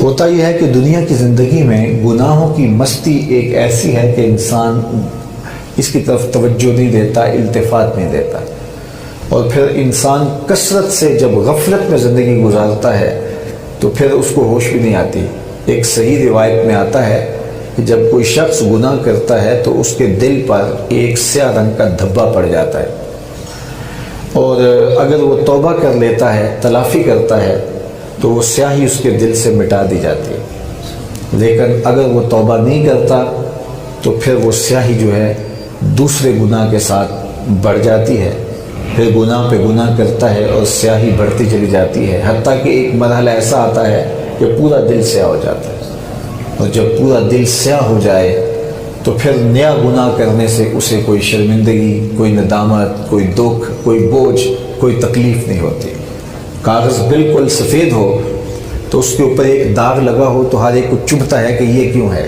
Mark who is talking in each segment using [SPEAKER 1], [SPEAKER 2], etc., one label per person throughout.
[SPEAKER 1] ہوتا یہ ہے کہ دنیا کی زندگی میں گناہوں کی مستی ایک ایسی ہے کہ انسان اس کی طرف توجہ نہیں دیتا، التفات نہیں دیتا، اور پھر انسان کثرت سے جب غفلت میں زندگی گزارتا ہے تو پھر اس کو ہوش بھی نہیں آتی۔ ایک صحیح روایت میں آتا ہے کہ جب کوئی شخص گناہ کرتا ہے تو اس کے دل پر ایک سیاہ رنگ کا دھبا پڑ جاتا ہے، اور اگر وہ توبہ کر لیتا ہے، تلافی کرتا ہے، تو وہ سیاہی اس کے دل سے مٹا دی جاتی ہے۔ لیکن اگر وہ توبہ نہیں کرتا تو پھر وہ سیاہی جو ہے دوسرے گناہ کے ساتھ بڑھ جاتی ہے، پھر گناہ پہ گناہ کرتا ہے اور سیاہی بڑھتی چلی جاتی ہے، حتیٰ کہ ایک مرحلہ ایسا آتا ہے کہ پورا دل سیاہ ہو جاتا ہے۔ اور جب پورا دل سیاہ ہو جائے تو پھر نیا گناہ کرنے سے اسے کوئی شرمندگی، کوئی ندامت، کوئی دکھ، کوئی بوجھ، کوئی تکلیف نہیں ہوتی۔ کاغذ بالکل سفید ہو تو اس کے اوپر ایک داغ لگا ہو تو ہر ایک کو چبھتا ہے کہ یہ کیوں ہے،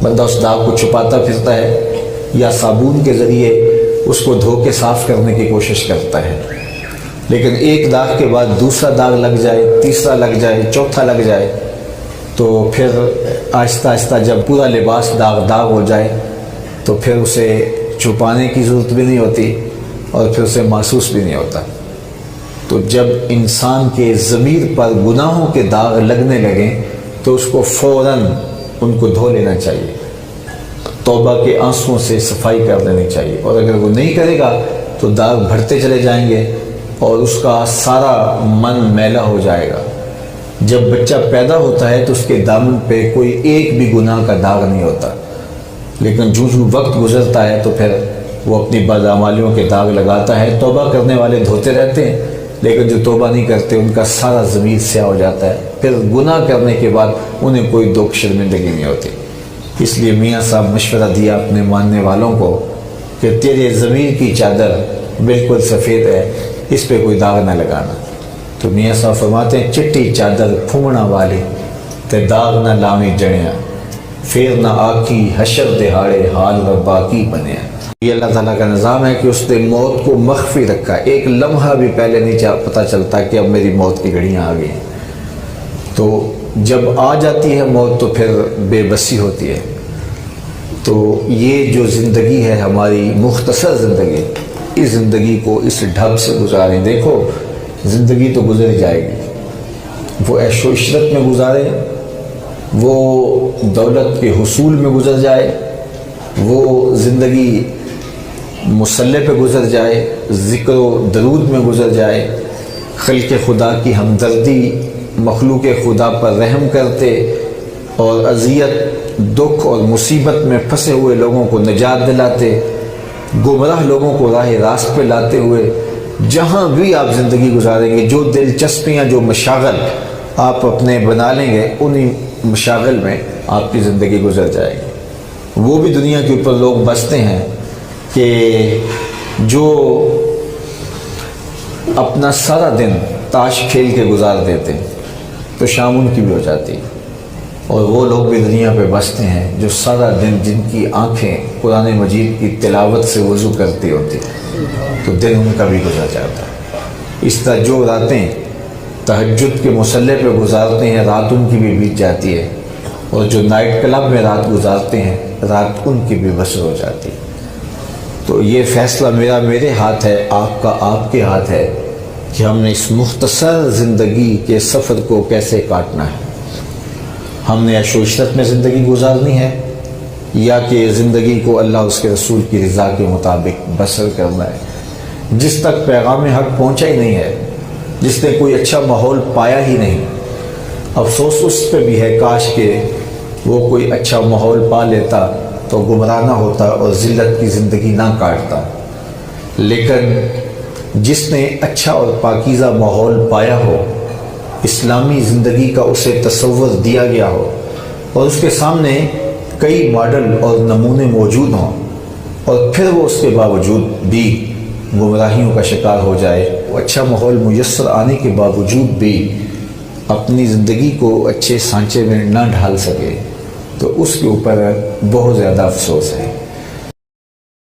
[SPEAKER 1] بندہ اس داغ کو چھپاتا پھرتا ہے یا صابن کے ذریعے اس کو دھو کے صاف کرنے کی کوشش کرتا ہے۔ لیکن ایک داغ کے بعد دوسرا داغ لگ جائے، تیسرا لگ جائے، چوتھا لگ جائے، تو پھر آہستہ آہستہ جب پورا لباس داغ داغ ہو جائے تو پھر اسے چھپانے کی ضرورت بھی نہیں ہوتی اور پھر اسے محسوس بھی نہیں ہوتا۔ تو جب انسان کے ضمیر پر گناہوں کے داغ لگنے لگیں تو اس کو فوراً ان کو دھو لینا چاہیے، توبہ کے آنسوؤں سے صفائی کر لینی چاہیے، اور اگر وہ نہیں کرے گا تو داغ بڑھتے چلے جائیں گے اور اس کا سارا من میلا ہو جائے گا۔ جب بچہ پیدا ہوتا ہے تو اس کے دامن پہ کوئی ایک بھی گناہ کا داغ نہیں ہوتا، لیکن جو وقت گزرتا ہے تو پھر وہ اپنی بدعمالیوں کے داغ لگاتا ہے۔ توبہ کرنے والے دھوتے رہتے ہیں، لیکن جو توبہ نہیں کرتے ان کا سارا ضمیر سیاہ ہو جاتا ہے، پھر گناہ کرنے کے بعد انہیں کوئی دکھ شرمندگی نہیں ہوتی۔ اس لیے میاں صاحب مشورہ دیا اپنے ماننے والوں کو کہ تیرے ضمیر کی چادر بالکل سفید ہے، اس پہ کوئی داغ نہ لگانا۔ تو میاں صاحب فرماتے ہیں چٹی چادر پھومنا والی تے داغ نہ لاویں جڑیاں، پھر نہ آکی حشر دہاڑے حال ربا کی بنیا۔ یہ اللہ تعالیٰ کا نظام ہے کہ اس نے موت کو مخفی رکھا، ایک لمحہ بھی پہلے نہیں پتہ چلتا کہ اب میری موت کی گھڑیاں آ گئی۔ تو جب آ جاتی ہے موت تو پھر بے بسی ہوتی ہے۔ تو یہ جو زندگی ہے ہماری مختصر زندگی، اس زندگی کو اس ڈھب سے گزاریں۔ دیکھو زندگی تو گزر جائے گی، وہ عیش و عشرت میں گزارے، وہ دولت کے حصول میں گزر جائے، وہ زندگی مسلح پہ گزر جائے، ذکر و درود میں گزر جائے، خلق خدا کی ہمدردی، مخلوق خدا پر رحم کرتے اور اذیت، دکھ اور مصیبت میں پھنسے ہوئے لوگوں کو نجات دلاتے، گمراہ لوگوں کو راہ راست پہ لاتے ہوئے، جہاں بھی آپ زندگی گزاریں گے، جو دلچسپیاں، جو مشاغل آپ اپنے بنا لیں گے، انہی مشاغل میں آپ کی زندگی گزر جائے گی۔ وہ بھی دنیا کے اوپر لوگ بستے ہیں کہ جو اپنا سارا دن تاش کھیل کے گزار دیتے ہیں تو شام ان کی بھی ہو جاتی، اور وہ لوگ بھی دنیا پہ بستے ہیں جو سارا دن، جن کی آنکھیں قرآن مجید کی تلاوت سے وضو کرتی ہوتی تو دن ان کا بھی گزر جاتا ہے۔ اس طرح جو راتیں تہجد کے مصلح پہ گزارتے ہیں رات ان کی بھی بیت جاتی ہے، اور جو نائٹ کلب میں رات گزارتے ہیں رات ان کی بھی بسر ہو جاتی ہے۔ تو یہ فیصلہ میرے ہاتھ ہے، آپ کا آپ کے ہاتھ ہے کہ ہم نے اس مختصر زندگی کے سفر کو کیسے کاٹنا ہے۔ ہم نے عیش و عشرت میں زندگی گزارنی ہے یا کہ زندگی کو اللہ اس کے رسول کی رضا کے مطابق بسر کرنا ہے۔ جس تک پیغام حق پہنچا ہی نہیں ہے، جس نے کوئی اچھا ماحول پایا ہی نہیں، افسوس اس پہ بھی ہے، کاش کہ وہ کوئی اچھا ماحول پا لیتا تو گمراہ نہ ہوتا اور ذلت کی زندگی نہ کاٹتا۔ لیکن جس نے اچھا اور پاکیزہ ماحول پایا ہو، اسلامی زندگی کا اسے تصور دیا گیا ہو، اور اس کے سامنے کئی ماڈل اور نمونے موجود ہوں، اور پھر وہ اس کے باوجود بھی گمراہیوں کا شکار ہو جائے، وہ اچھا ماحول میسر آنے کے باوجود بھی اپنی زندگی کو اچھے سانچے میں نہ ڈھال سکے، تو اس کے اوپر بہت زیادہ افسوس ہے۔